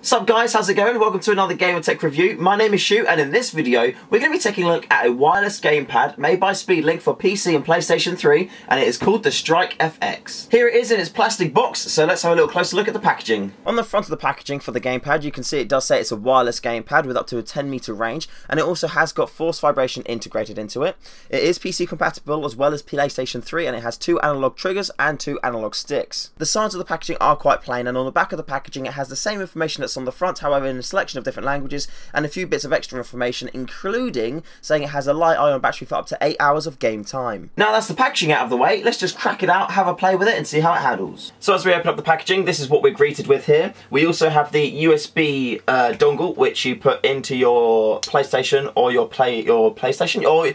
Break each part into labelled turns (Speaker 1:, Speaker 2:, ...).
Speaker 1: Sup guys, how's it going? Welcome to another Game and Tech review. My name is Shu, and in this video we're going to be taking a look at a wireless gamepad made by Speedlink for PC and PlayStation 3, and it is called the Strike FX. Here it is in its plastic box, so let's have a little closer look at the packaging. On the front of the packaging for the gamepad you can see it does say it's a wireless gamepad with up to a 10-meter range, and it also has got force vibration integrated into it. It is PC compatible as well as PlayStation 3, and it has 2 analog triggers and 2 analog sticks. The sides of the packaging are quite plain, and on the back of the packaging it has the same information that's on the front, however in a selection of different languages and a few bits of extra information, including saying it has a light-ion battery for up to 8 hours of game time. Now that's the packaging out of the way, let's just crack it out, have a play with it and see how it handles. So as we open up the packaging, this is what we're greeted with here. We also have the USB dongle, which you put into your PlayStation or your PlayStation or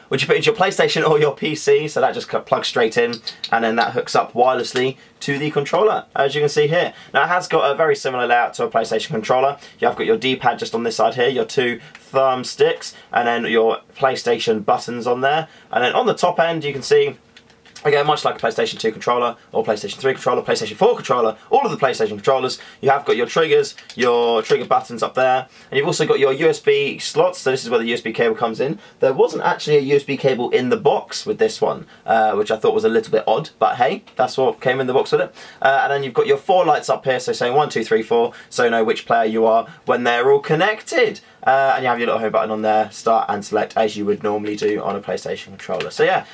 Speaker 1: which you put into your PlayStation or your PC, so that just plugs straight in, and then that hooks up wirelessly to the controller, as you can see here. Now it has got a very similar layout to a PlayStation controller. You have got your D-pad just on this side here, your 2 thumb sticks, and then your PlayStation buttons on there. And then on the top end you can see, again, much like a PlayStation 2 controller, or PlayStation 3 controller, PlayStation 4 controller, all of the PlayStation controllers, you have got your triggers, your trigger buttons up there, and you've also got your USB slots, so this is where the USB cable comes in. There wasn't actually a USB cable in the box with this one, which I thought was a little bit odd, but hey, that's what came in the box with it. And then you've got your 4 lights up here, so saying 1, 2, 3, 4, so you know which player you are when they're all connected. And you have your little home button on there, start and select, as you would normally do on a PlayStation controller. So yeah,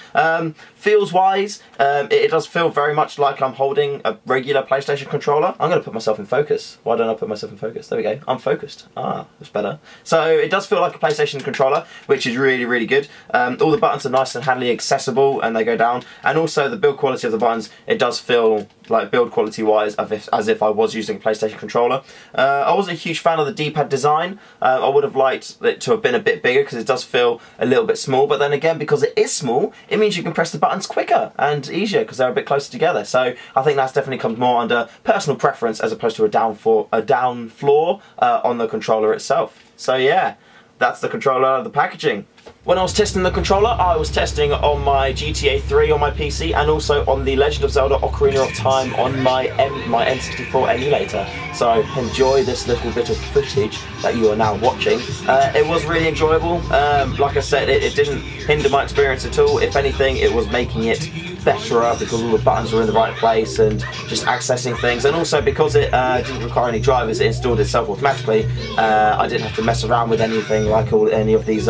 Speaker 1: feels wise, it does feel very much like I'm holding a regular PlayStation controller. I'm going to put myself in focus. Why don't I put myself in focus? There we go, I'm focused. Ah, that's better. So it does feel like a PlayStation controller, which is really, really good. All the buttons are nice and handily accessible, and they go down. And also the build quality of the buttons, it does feel like build quality wise as if I was using a PlayStation controller. I wasn't a huge fan of the D-pad design. I would have liked it to have been a bit bigger because it does feel a little bit small, but then again, because it is small, it means you can press the buttons quicker and easier because they're a bit closer together. So I think that's definitely comes more under personal preference as opposed to a down floor on the controller itself. So yeah, that's the controller out of the packaging. When I was testing the controller, I was testing on my GTA 3 on my PC and also on the Legend of Zelda Ocarina of Time on my N64 emulator. So enjoy this little bit of footage that you are now watching. It was really enjoyable. Like I said, it didn't hinder my experience at all. If anything, it was making it better because all the buttons were in the right place and just accessing things, and also because it didn't require any drivers, it installed itself automatically. I didn't have to mess around with anything like any of these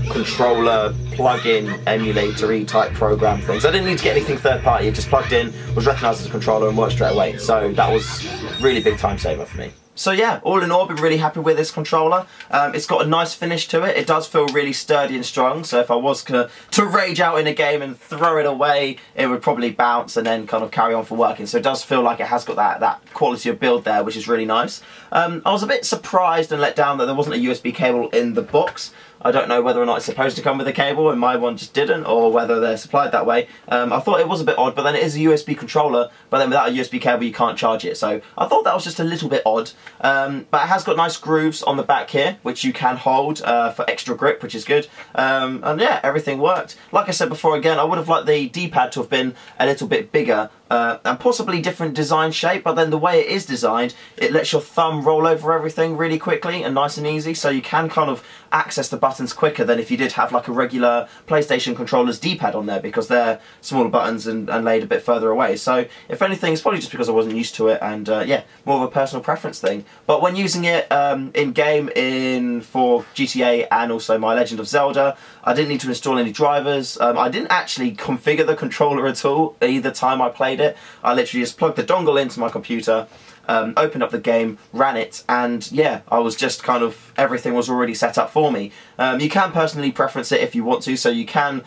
Speaker 1: controller plug-in emulator-y type program things. I didn't need to get anything third party, it just plugged in, was recognised as a controller and worked straight away, so that was really big time saver for me. So yeah, all in all, I've been really happy with this controller. It's got a nice finish to it. It does feel really sturdy and strong, so if I was to rage out in a game and throw it away, it would probably bounce and then kind of carry on for working. So it does feel like it has got that quality of build there, which is really nice. I was a bit surprised and let down that there wasn't a USB cable in the box. I don't know whether or not it's supposed to come with a cable and my one just didn't, or whether they're supplied that way. I thought it was a bit odd, but then it is a USB controller, but then without a USB cable you can't charge it. So I thought that was just a little bit odd. But it has got nice grooves on the back here, which you can hold for extra grip, which is good. And yeah, everything worked. Like I said before, again, I would have liked the D-pad to have been a little bit bigger, and possibly different design shape, but then the way it is designed, it lets your thumb roll over everything really quickly and nice and easy, so you can kind of access the buttons quicker than if you did have like a regular PlayStation controller's D-pad on there, because they're smaller buttons and laid a bit further away. So if anything, it's probably just because I wasn't used to it, and yeah, more of a personal preference thing. But when using it in-game for GTA and also my Legend of Zelda, I didn't need to install any drivers. I didn't actually configure the controller at all either time I played it. I literally just plugged the dongle into my computer, opened up the game, ran it, and yeah, I was just kind of, everything was already set up for me. You can personally preference it if you want to, so you can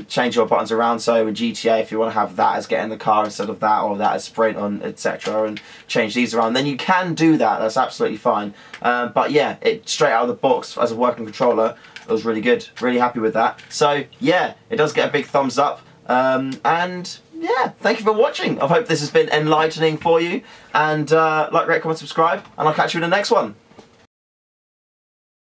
Speaker 1: change your buttons around. So in GTA, if you want to have that as get in the car instead of that, or that as sprint on, etc., and change these around, then you can do that. That's absolutely fine. But yeah, it straight out of the box as a working controller, it was really good. Really happy with that. So yeah, it does get a big thumbs up. And yeah, thank you for watching. I hope this has been enlightening for you. And like, rate, comment, subscribe, and I'll catch you in the next one.